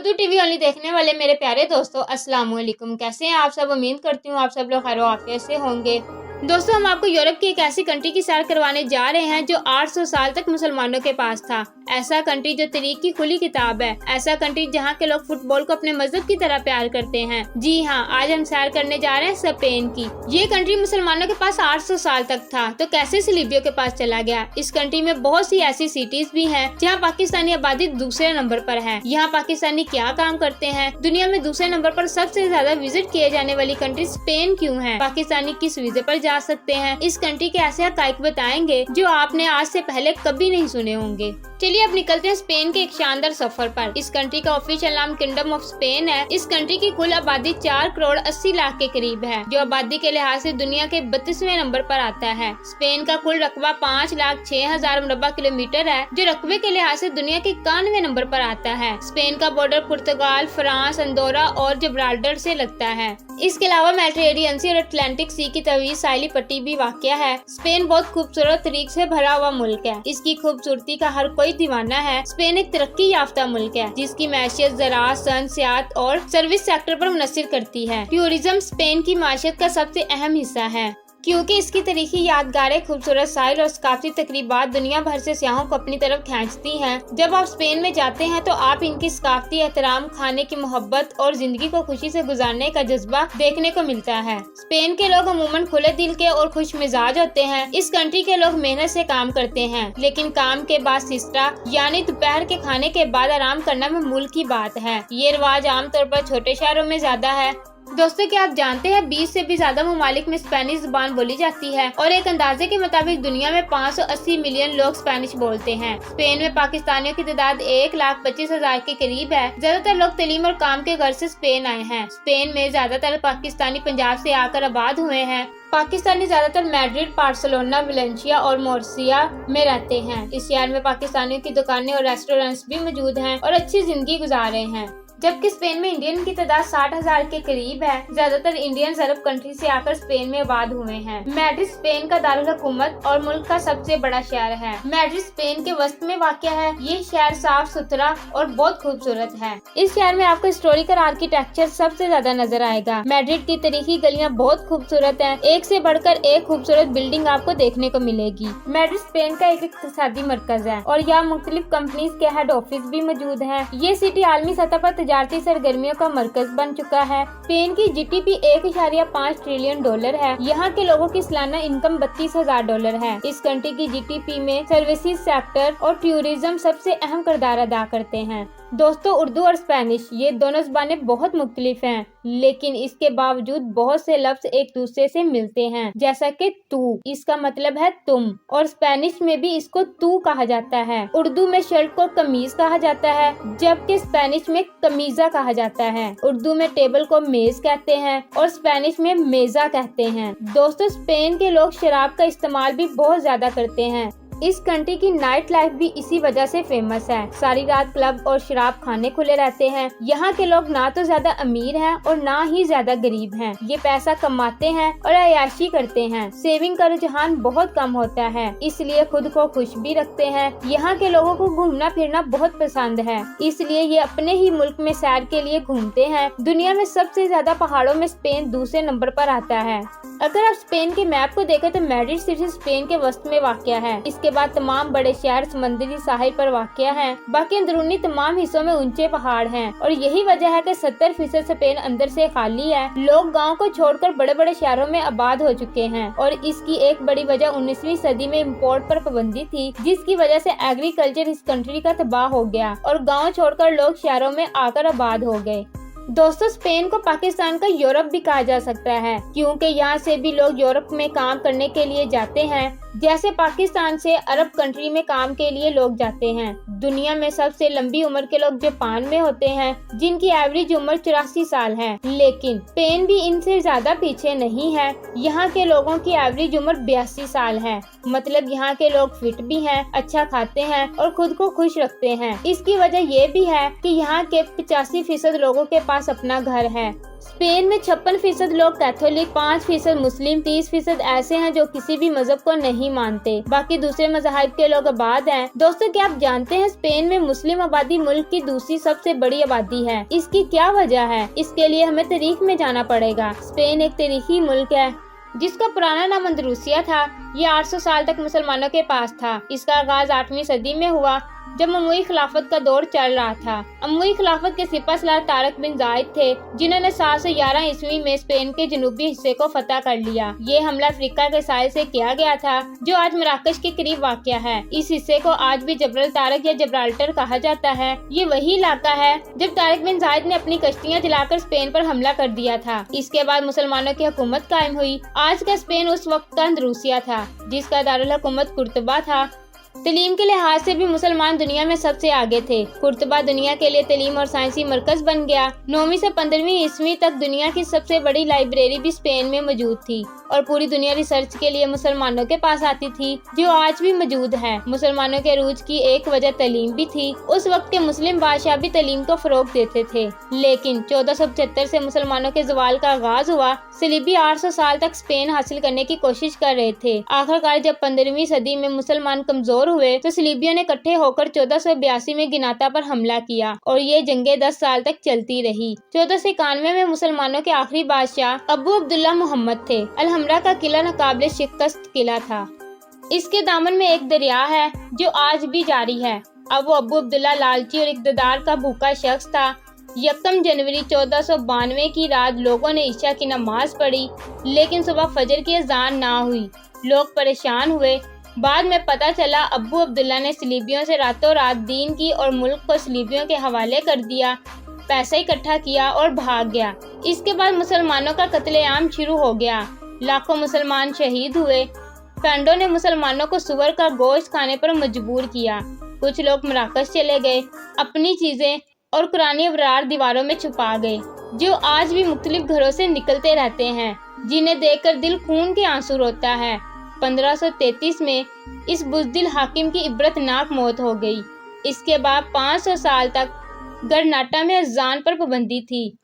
Urdu TV only देखने वाले मेरे प्यारे दोस्तों, अस्सलाम वालेकुम। कैसे हैं आप सब? उम्मीद करती हूँ आप सब लोग खैर आफियत से होंगे। दोस्तों, हम आपको यूरोप की एक ऐसी कंट्री की सैर करवाने जा रहे हैं जो 800 साल तक मुसलमानों के पास था। ऐसा कंट्री जो तरीक की खुली किताब है। ऐसा कंट्री जहाँ के लोग फुटबॉल को अपने मजहब की तरह प्यार करते हैं। जी हाँ, आज हम सैर करने जा रहे हैं स्पेन की। ये कंट्री मुसलमानों के पास 800 साल तक था, तो कैसे सलीबियों के पास चला गया? इस कंट्री में बहुत सी ऐसी सिटीज भी हैं जहाँ पाकिस्तानी आबादी दूसरे नंबर पर है। यहाँ पाकिस्तानी क्या काम करते हैं? दुनिया में दूसरे नंबर पर सबसे ज्यादा विजिट किए जाने वाली कंट्री स्पेन क्यों है? पाकिस्तानी किस वीजे पर जा सकते हैं? इस कंट्री के ऐसे हकाइक बताएंगे जो आपने आज से पहले कभी नहीं सुने होंगे। चलिए अब निकलते हैं स्पेन के एक शानदार सफर पर। इस कंट्री का ऑफिशियल नाम किंगडम ऑफ स्पेन है। इस कंट्री की कुल आबादी 4 करोड़ 80 लाख के करीब है, जो आबादी के लिहाज से दुनिया के 32वें नंबर पर आता है। स्पेन का कुल रकबा 5,06,000 मुरब्बा किलोमीटर है, जो रकबे के लिहाज से दुनिया के 91वें नंबर पर आता है। स्पेन का बॉर्डर पुर्तगाल, फ्रांस, अंडोरा और जिब्राल्टर से लगता है। इसके अलावा मेडिटेरेनियन सी और अटलांटिक सी की तवील साहिली पट्टी भी वाक़या है। स्पेन बहुत खूबसूरत तरीके से भरा हुआ मुल्क है। इसकी खूबसूरती का हर कोई दीवाना है। स्पेन एक तरक्की याफ्ता मुल्क है, जिसकी मैशियत ज़राअत, सनसियात और सर्विस सेक्टर पर मुनहसर करती है। टूरिज्म स्पेन की माशियत का सबसे अहम हिस्सा है, क्योंकि इसकी तारीखी यादगारें, खूबसूरत साहिल और सकाफती तकरीबात दुनिया भर से सियाहों को अपनी तरफ खींचती हैं। जब आप स्पेन में जाते हैं तो आप इनकी सकाफती एहतराम, खाने की मोहब्बत और जिंदगी को खुशी से गुजारने का जज्बा देखने को मिलता है। स्पेन के लोग अमूमन खुले दिल के और खुश मिजाज होते हैं। इस कंट्री के लोग मेहनत से काम करते हैं, लेकिन काम के बाद सिस्टा यानी दोपहर के खाने के बाद आराम करना मामूल की बात है। ये रिवाज आमतौर पर छोटे शहरों में ज्यादा है। दोस्तों, क्या आप जानते हैं 20 से भी ज्यादा ममालिक में स्पेनिश जुबान बोली जाती है और एक अंदाजे के मुताबिक दुनिया में 580 मिलियन लोग स्पेनिश बोलते हैं। स्पेन में पाकिस्तानियों की तादाद 1,25,000 के करीब है। ज्यादातर लोग तालीम और काम के घर से स्पेन आए हैं। स्पेन में ज्यादातर पाकिस्तानी पंजाब से आकर आबाद हुए हैं। पाकिस्तानी ज्यादातर मैड्रिड, बार्सिलोना, वेलेंसिया और मोर्सिया में रहते हैं। इस शहर में पाकिस्तानियों की दुकानें और रेस्टोरेंट्स भी मौजूद हैं और अच्छी जिंदगी गुजार रहे हैं। जबकि स्पेन में इंडियन की तादाद 60,000 के करीब है। ज्यादातर इंडियन अरब कंट्री से आकर स्पेन में आबाद हुए हैं। मैड्रिड स्पेन का दारुल हुकूमत और मुल्क का सबसे बड़ा शहर है। मैड्रिड स्पेन के वस्त में वाक़या है। ये शहर साफ सुथरा और बहुत खूबसूरत है। इस शहर में आपको हिस्टोरिकल आर्किटेक्चर सबसे ज्यादा नजर आएगा। मैड्रिड की तारीखी गलियाँ बहुत खूबसूरत है। एक से बढ़कर एक खूबसूरत बिल्डिंग आपको देखने को मिलेगी। मैड्रिड स्पेन का एक इक़्तिसादी मरकज है और यहाँ मुख्तलिफ कंपनीज के हेड ऑफिस भी मौजूद है। ये सिटी आलमी सतह पर तजारती सरगर्मियों का मरकज बन चुका है। स्पेन की GDP 1.5 ट्रिलियन डॉलर है। यहाँ के लोगों की सालाना इनकम $32,000 है। इस कंट्री की GDP में सर्विसेज सेक्टर और टूरिज्म सबसे अहम किरदार अदा करते हैं। दोस्तों, उर्दू और स्पेनिश ये दोनों ज़बानें बहुत मुख्तलिफ हैं, लेकिन इसके बावजूद बहुत से लफ्ज एक दूसरे से मिलते हैं, जैसा कि तू, इसका मतलब है तुम, और स्पेनिश में भी इसको तू कहा जाता है। उर्दू में शर्ट को कमीज कहा जाता है, जबकि स्पेनिश में कमीजा कहा जाता है। उर्दू में टेबल को मेज कहते हैं और स्पेनिश में मेजा कहते हैं। दोस्तों, स्पेन के लोग शराब का इस्तेमाल भी बहुत ज्यादा करते हैं। इस कंट्री की नाइट लाइफ भी इसी वजह से फेमस है। सारी रात क्लब और शराब खाने खुले रहते हैं। यहाँ के लोग ना तो ज्यादा अमीर हैं और ना ही ज्यादा गरीब हैं। ये पैसा कमाते हैं और अय्याशी करते हैं। सेविंग का रुझान बहुत कम होता है, इसलिए खुद को खुश भी रखते हैं। यहाँ के लोगों को घूमना फिरना बहुत पसंद है, इसलिए ये अपने ही मुल्क में सैर के लिए घूमते हैं। दुनिया में सबसे ज्यादा पहाड़ों में स्पेन दूसरे नंबर पर आता है। अगर आप स्पेन के मैप को देखें तो मैड्रिड सिटी स्पेन के वस्त में वाक़या है। इसके बाद तमाम बड़े शहर समुद्री साहिल पर वाक़या हैं। बाकी अंदरूनी तमाम हिस्सों में ऊंचे पहाड़ हैं और यही वजह है कि 70% स्पेन अंदर से खाली है। लोग गांव को छोड़कर बड़े बड़े शहरों में आबाद हो चुके हैं और इसकी एक बड़ी वजह 19वीं सदी में इम्पोर्ट पर पाबंदी थी, जिसकी वजह से एग्रीकल्चर इस कंट्री का तबाह हो गया और गाँव छोड़कर लोग शहरों में आकर आबाद हो गए। दोस्तों, स्पेन को पाकिस्तान का यूरोप भी कहा जा सकता है, क्योंकि यहाँ से भी लोग यूरोप में काम करने के लिए जाते हैं, जैसे पाकिस्तान से अरब कंट्री में काम के लिए लोग जाते हैं। दुनिया में सबसे लंबी उम्र के लोग जापान में होते हैं, जिनकी एवरेज उम्र 84 साल है, लेकिन स्पेन भी इनसे ज्यादा पीछे नहीं है। यहाँ के लोगों की एवरेज उम्र 82 साल है। मतलब यहाँ के लोग फिट भी हैं, अच्छा खाते हैं और खुद को खुश रखते हैं। इसकी वजह ये भी है कि यहाँ के 85% लोगों के पास अपना घर है। स्पेन में 56% लोग कैथोलिक, 5% मुस्लिम, 30% ऐसे हैं जो किसी भी मजहब को नहीं मानते। बाकी दूसरे मजहब के लोग आबाद हैं। दोस्तों, क्या आप जानते हैं स्पेन में मुस्लिम आबादी मुल्क की दूसरी सबसे बड़ी आबादी है। इसकी क्या वजह है? इसके लिए हमें तारीख में जाना पड़ेगा। स्पेन एक तारीखी मुल्क है जिसका पुराना नाम अंदलूसिया था। ये 800 साल तक मुसलमानों के पास था। इसका आगाज 8वीं सदी में हुआ जब अमवी खिलाफत का दौर चल रहा था। अमवी खिलाफत के सिपहसालार तारिक बिन जायद थे जिन्होंने 711 ईस्वी में स्पेन के जनूबी हिस्से को फतह कर लिया। ये हमला अफ्रीका के साहिल से किया गया था जो आज मराकश के करीब वाक़या है। इस हिस्से को आज भी जबरल तारिक या जबराल्टर कहा जाता है। ये वही इलाका है जब तारिक बिन जायद ने अपनी कश्तियाँ जलाकर स्पेन पर हमला कर दिया था। इसके बाद मुसलमानों की हुकूमत कायम हुई। आज का स्पेन उस वक्त का अंदलूसिया था जिसका दारुल हुकूमत कुर्तबा था। तालीम के लिहाज से भी मुसलमान दुनिया में सबसे आगे थे। कुर्तबा दुनिया के लिए तालीम और साइंसी मरकज बन गया। 9वीं से 15वीं ईस्वी तक दुनिया की सबसे बड़ी लाइब्रेरी भी स्पेन में मौजूद थी और पूरी दुनिया रिसर्च के लिए मुसलमानों के पास आती थी जो आज भी मौजूद है। मुसलमानों के अरूज की एक वजह तालीम भी थी। उस वक्त के मुस्लिम बादशाह भी तालीम को फरोग देते थे। लेकिन 1475 से मुसलमानों के ज़वाल का आगाज हुआ। सलीबी 800 साल तक स्पेन हासिल करने की कोशिश कर रहे थे। आखिरकार जब 15वीं सदी में मुसलमान कमजोर हुए तो सलीबियों ने इकट्ठे होकर 1482 में गिनाता पर हमला किया और ये जंगें 10 साल तक चलती रही। 1491 में मुसलमानों के आखिरी बादशाह अबू अब्दुल्ला मोहम्मद थे। अलहमरा का किला नाकाबिले शिकस्त किला था। इसके दामन में एक दरिया है जो आज भी जारी है। अब वो अबू अब्दुल्ला लालची और इक़्तिदार का भूखा शख्स था। 1 जनवरी 1492 की रात लोगों ने ईशा की नमाज पढ़ी लेकिन सुबह फजर की अजान ना हुई। लोग परेशान हुए। बाद में पता चला अबू अब्दुल्ला ने सलीबियों से रातों रात दीन की और मुल्क को सलीबियों के हवाले कर दिया, पैसा इकट्ठा किया और भाग गया। इसके बाद मुसलमानों का कत्लेआम शुरू हो गया। लाखों मुसलमान शहीद हुए। फैंडो ने मुसलमानों को सुअर का गोश्त खाने पर मजबूर किया। कुछ लोग मराकश चले गए, अपनी चीजें और कुरानी अबरार दीवारों में छुपा गए जो आज भी मुख्तलिफ घरों से निकलते रहते हैं, जिन्हें देखकर दिल खून के आंसू रोता है। 1533 में इस बुज़दिल हाकिम की इबरतनाक मौत हो गई। इसके बाद 500 साल तक गरनाटा में अजान पर पाबंदी थी।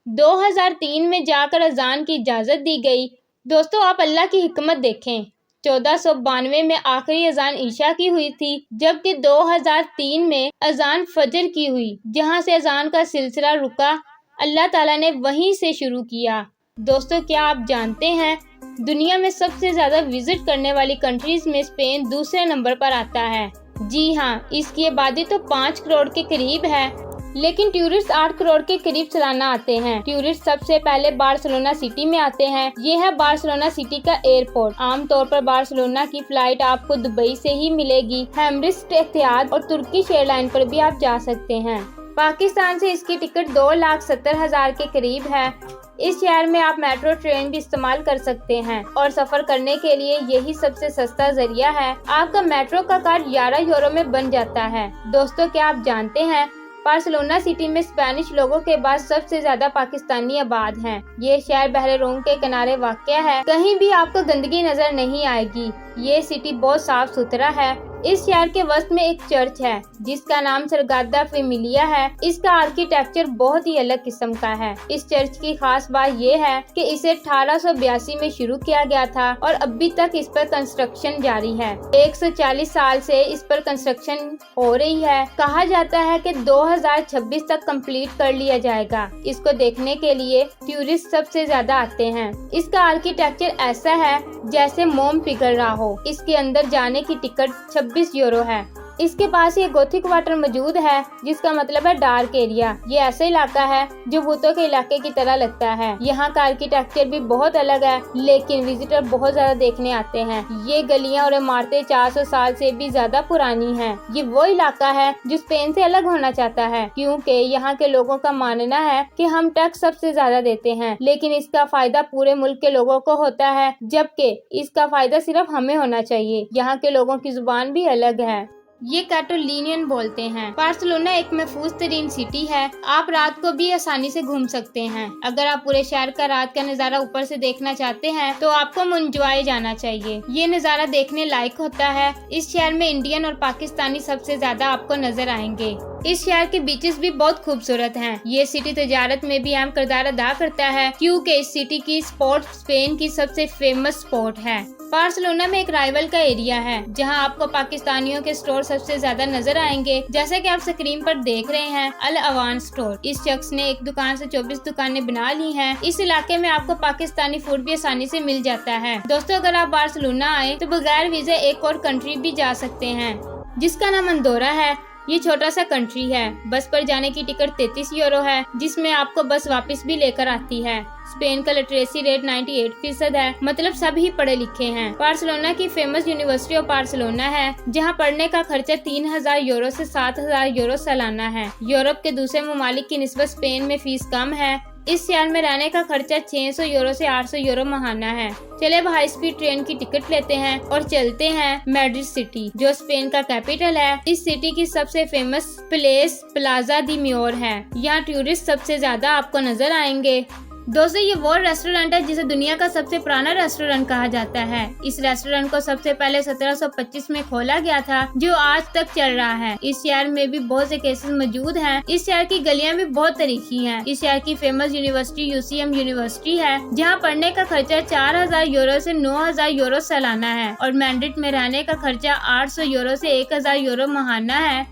2003 में जाकर अजान की इजाज़त दी गई। दोस्तों, आप अल्लाह की हिकमत देखें। 1492 में आखिरी अजान ईशा की हुई थी जबकि 2003 में अजान फजर की हुई। जहां से अजान का सिलसिला रुका अल्लाह ताला ने वहीं से शुरू किया। दोस्तों, क्या आप जानते हैं दुनिया में सबसे ज्यादा विजिट करने वाली कंट्रीज में स्पेन दूसरे नंबर पर आता है। जी हाँ, इसकी आबादी तो 5 करोड़ के करीब है लेकिन टूरिस्ट 8 करोड़ के करीब सालाना आते हैं। टूरिस्ट सबसे पहले बार्सिलोना सिटी में आते हैं। ये है बार्सिलोना सिटी का एयरपोर्ट। आमतौर पर बार्सिलोना की फ्लाइट आपको दुबई से ही मिलेगी। हेमरिस्ट, एतिहाद और तुर्किश एयरलाइन पर भी आप जा सकते हैं। पाकिस्तान से इसकी टिकट 2,70,000 के करीब है। इस शहर में आप मेट्रो ट्रेन भी इस्तेमाल कर सकते हैं और सफर करने के लिए यही सबसे सस्ता जरिया है। आपका मेट्रो का कार्ड 11 यूरो में बन जाता है। दोस्तों, क्या आप जानते हैं बार्सिलोना सिटी में स्पेनिश लोगों के बाद सबसे ज्यादा पाकिस्तानी आबाद हैं। ये शहर बहरे रोम के किनारे वाक़या है। कहीं भी आपको गंदगी नजर नहीं आएगी। ये सिटी बहुत साफ सुथरा है। इस शहर के वस्त में एक चर्च है जिसका नाम सरगादा फेमिलिया है। इसका आर्किटेक्चर बहुत ही अलग किस्म का है। इस चर्च की खास बात यह है कि इसे 1882 में शुरू किया गया था और अभी तक इस पर कंस्ट्रक्शन जारी है। 140 साल से इस पर कंस्ट्रक्शन हो रही है। कहा जाता है कि 2026 तक कंप्लीट कर लिया जाएगा। इसको देखने के लिए टूरिस्ट सबसे ज्यादा आते हैं। इसका आर्किटेक्चर ऐसा है जैसे मोम पिघल रहा हो। इसके अंदर जाने की टिकट 26 यूरो है। इसके पास ये गोथिक वाटर मौजूद है जिसका मतलब है डार्क एरिया। ये ऐसा इलाका है जो भूतों के इलाके की तरह लगता है। यहाँ का आर्किटेक्चर भी बहुत अलग है लेकिन विजिटर बहुत ज्यादा देखने आते हैं। ये गलियाँ और इमारतें 400 साल से भी ज्यादा पुरानी हैं। ये वो इलाका है जो स्पेन से अलग होना चाहता है क्योंकि यहाँ के लोगों का मानना है कि हम टैक्स सबसे ज्यादा देते हैं लेकिन इसका फायदा पूरे मुल्क के लोगों को होता है जबकि इसका फायदा सिर्फ हमें होना चाहिए। यहाँ के लोगों की जुबान भी अलग है। ये कैटोलिनियन बोलते हैं। बार्सिलोना एक महफूज तरीन सिटी है। आप रात को भी आसानी से घूम सकते हैं। अगर आप पूरे शहर का रात का नज़ारा ऊपर से देखना चाहते हैं तो आपको मुंजवाए जाना चाहिए। ये नज़ारा देखने लायक होता है। इस शहर में इंडियन और पाकिस्तानी सबसे ज्यादा आपको नजर आएंगे। اس شہر کے بیچز بھی بہت خوبصورت ہیں۔ یہ سٹی تجارت میں بھی اہم کردار ادا کرتا ہے کیونکہ اس سٹی کی سپورٹ اسپین کی سب سے فیمس سپورٹ ہے۔ بارسلونا میں ایک رائیول کا ایریا ہے جہاں آپ کو پاکستانیوں کے سٹور سب سے زیادہ نظر آئیں گے، جیسا کہ آپ سکرین پر دیکھ رہے ہیں الاوان سٹور۔ اس شخص نے ایک دکان سے 24 دکانیں بنا لی ہیں۔ اس علاقے میں آپ کو پاکستانی فوڈ بھی آسانی سے مل جاتا ہے۔ دوستو، اگر آپ بارسلونا آئے تو بغیر ویزے ایک اور کنٹری بھی جا سکتے ہیں جس کا نام اندورا ہے۔ یہ چھوٹا سا کنٹری ہے۔ بس پر جانے کی ٹکٹ 33 یورو ہے، جس میں آپ کو بس واپس بھی لے کر آتی ہے۔ اسپین کا لٹریسی ریٹ 98% ہے، مطلب سب ہی پڑھے لکھے ہیں۔ بارسلونا کی فیمس یونیورسٹی آف بارسلونا ہے، جہاں پڑھنے کا خرچہ 3000 یورو سے 7000 یورو سالانہ ہے۔ یورپ کے دوسرے ممالک کی نسبت اسپین میں فیس کم ہے۔ اس شہر میں رہنے کا خرچہ 600 یورو سے 800 یورو ماہانہ ہے۔ چلے اب ہائی سپیڈ ٹرین کی ٹکٹ لیتے ہیں اور چلتے ہیں میڈرڈ سٹی، جو اسپین کا کیپٹل ہے۔ اس سٹی کی سب سے فیمس پلیس پلازا دی میور ہے۔ یہاں ٹورسٹ سب سے زیادہ آپ کو نظر آئیں گے۔ دوستو، یہ وہ ریسٹورنٹ ہے جسے دنیا کا سب سے پرانا ریسٹورنٹ کہا جاتا ہے۔ اس ریسٹورنٹ کو سب سے پہلے 1725 میں کھولا گیا تھا، جو آج تک چل رہا ہے۔ اس شہر میں بھی بہت سے کیسز موجود ہیں۔ اس شہر کی گلیاں بھی بہت تاریخی ہیں۔ اس شہر کی فیمس یونیورسٹی UCM یونیورسٹی ہے، جہاں پڑھنے کا خرچہ 4000 یورو سے 9000 یورو سالانہ ہے اور میڈرڈ میں رہنے کا خرچہ 800 یورو سے 1000 یورو ماہانہ ہے۔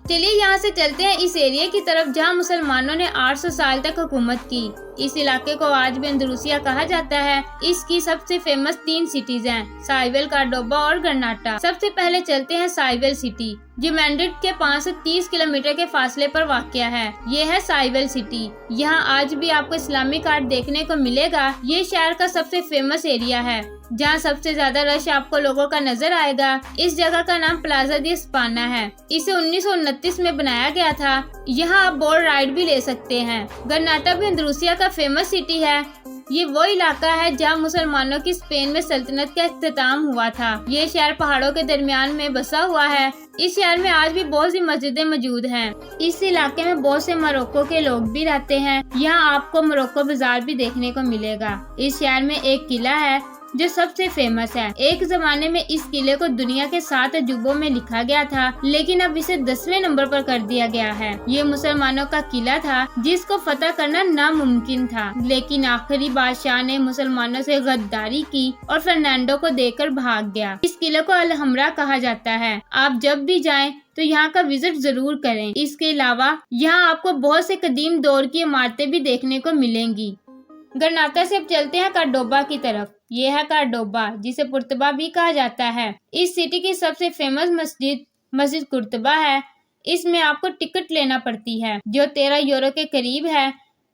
چلیے یہاں سے چلتے ہیں اس ایریا کی طرف جہاں مسلمانوں نے 800 سال تک حکومت کی۔ اس علاقے کو آج بھی اندلوسیا کہا جاتا ہے۔ اس کی سب سے فیمس 3 سٹیز ہیں، سائیول، کارڈوبا اور گرناٹا۔ سب سے پہلے چلتے ہیں سائیول سٹی، جو میڈرڈ کے 5 سے 30 کلومیٹر کے فاصلے پر واقع ہے۔ یہ ہے سائیول سٹی۔ یہاں آج بھی آپ کو اسلامک آرٹ دیکھنے کو ملے گا۔ یہ شہر کا سب سے فیمس ایریا ہے جہاں سب سے زیادہ رش آپ کو لوگوں کا نظر آئے گا۔ اس جگہ کا نام پلازا دی اسپانا ہے۔ اسے 1929 میں بنایا گیا تھا۔ یہاں آپ بوٹ رائڈ بھی لے سکتے ہیں۔ گرناٹا بھی اندلوسیا کا فیمس سٹی ہے۔ یہ وہ علاقہ ہے جہاں مسلمانوں کی اسپین میں سلطنت کا اختتام ہوا تھا۔ یہ شہر پہاڑوں کے درمیان میں بسا ہوا ہے۔ اس شہر میں آج بھی بہت سی مسجدیں موجود ہیں۔ اس علاقے میں بہت سے موروکو کے لوگ بھی رہتے ہیں۔ یہاں آپ کو موروکو بازار بھی دیکھنے کو ملے گا۔ اس شہر میں ایک قلعہ ہے جو سب سے فیمس ہے۔ ایک زمانے میں اس قلعے کو دنیا کے 7 عجوبوں میں لکھا گیا تھا، لیکن اب اسے 10ویں نمبر پر کر دیا گیا ہے۔ یہ مسلمانوں کا قلعہ تھا جس کو فتح کرنا ناممکن تھا، لیکن آخری بادشاہ نے مسلمانوں سے غداری کی اور فرنینڈو کو دے کر بھاگ گیا۔ اس قلعے کو الحمرا کہا جاتا ہے۔ آپ جب بھی جائیں تو یہاں کا وزٹ ضرور کریں۔ اس کے علاوہ یہاں آپ کو بہت سے قدیم دور کی عمارتیں بھی دیکھنے کو ملیں گی۔ گرناٹا سے اب چلتے ہیں کارڈوبا کی طرف۔ یہ ہے کارڈوبا، جسے قرطبہ بھی کہا جاتا ہے۔ اس سٹی کی سب سے فیمس مسجد قرطبہ ہے۔ اس میں آپ کو ٹکٹ لینا پڑتی ہے، جو 13 یورو کے قریب ہے۔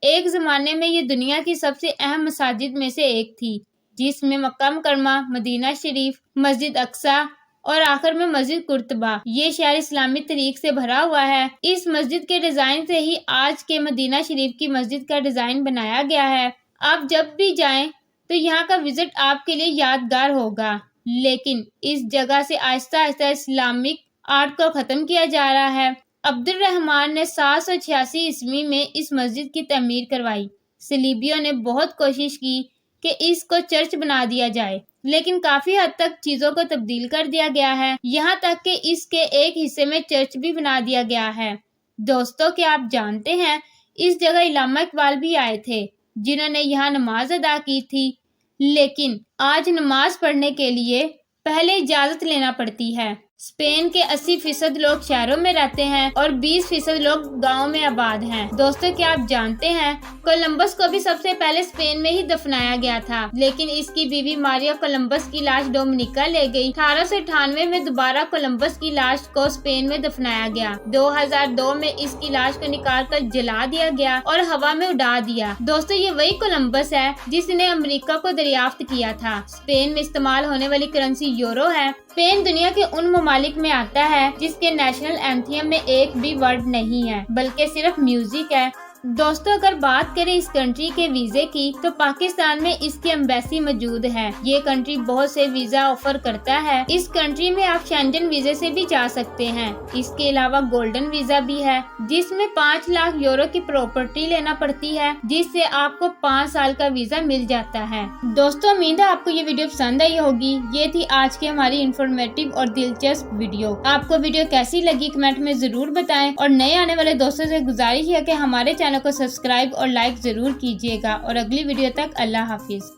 ایک زمانے میں یہ دنیا کی سب سے اہم مساجد میں سے ایک تھی، جس میں مکہ مکرمہ، مدینہ شریف، مسجد اقصی اور آخر میں مسجد قرطبہ۔ یہ شہر اسلامی تاریخ سے بھرا ہوا ہے۔ اس مسجد کے ڈیزائن سے ہی آج کے مدینہ شریف کی مسجد کا ڈیزائن بنایا گیا ہے۔ آپ جب بھی جائیں تو یہاں کا وزٹ آپ کے لیے یادگار ہوگا، لیکن اس جگہ سے آہستہ آہستہ اسلامک آرٹ کو ختم کیا جا رہا ہے۔ عبد الرحمن نے 786 عیسوی میں اس مسجد کی تعمیر کروائی۔ صلیبیوں نے بہت کوشش کی کہ اس کو چرچ بنا دیا جائے، لیکن کافی حد تک چیزوں کو تبدیل کر دیا گیا ہے، یہاں تک کہ اس کے ایک حصے میں چرچ بھی بنا دیا گیا ہے۔ دوستو، کیا آپ جانتے ہیں اس جگہ علامہ اقبال بھی آئے تھے، جنہوں نے یہاں نماز ادا کی تھی، لیکن آج نماز پڑھنے کے لیے پہلے اجازت لینا پڑتی ہے۔ اسپین کے 80% لوگ شہروں میں رہتے ہیں اور 20% لوگ گاؤں میں آباد ہیں۔ دوستو، کیا آپ جانتے ہیں کولمبس کو بھی سب سے پہلے اسپین میں ہی دفنایا گیا تھا، لیکن اس کی بیوی ماریا کولمبس کی لاش ڈومنیکا لے گئی۔ 1898 میں دوبارہ کولمبس کی لاش کو اسپین میں دفنایا گیا۔ 2002 میں اس کی لاش کو نکال کر جلا دیا گیا اور ہوا میں اڑا دیا۔ دوستو، یہ وہی کولمبس ہے جس نے امریکہ کو دریافت کیا تھا۔ اسپین میں استعمال ہونے والی کرنسی یورو ہے۔ اسپین دنیا کے ان ممالک میں آتا ہے جس کے نیشنل اینتھم میں ایک بھی ورڈ نہیں ہے، بلکہ صرف میوزک ہے۔ दोस्तों अगर बात करें इस कंट्री के वीजे की तो पाकिस्तान में इसकी एम्बेसी मौजूद है। ये कंट्री बहुत से वीजा ऑफर करता है। इस कंट्री में आप शेंजन वीजे से भी जा सकते हैं। इसके अलावा गोल्डन वीजा भी है जिसमें 5 लाख यूरो की प्रॉपर्टी लेना पड़ती है, जिससे आपको 5 साल का वीजा मिल जाता है। दोस्तों उम्मीद है आपको ये वीडियो पसंद आई होगी। ये थी आज की हमारी इंफॉर्मेटिव और दिलचस्प वीडियो। आपको वीडियो कैसी लगी कमेंट में जरूर बताएं और नए आने वाले दोस्तों से गुजारिश है कि हमारे चैनल को सब्सक्राइब और लाइक जरूर कीजिएगा। और अगली वीडियो तक अल्लाह हाफिज।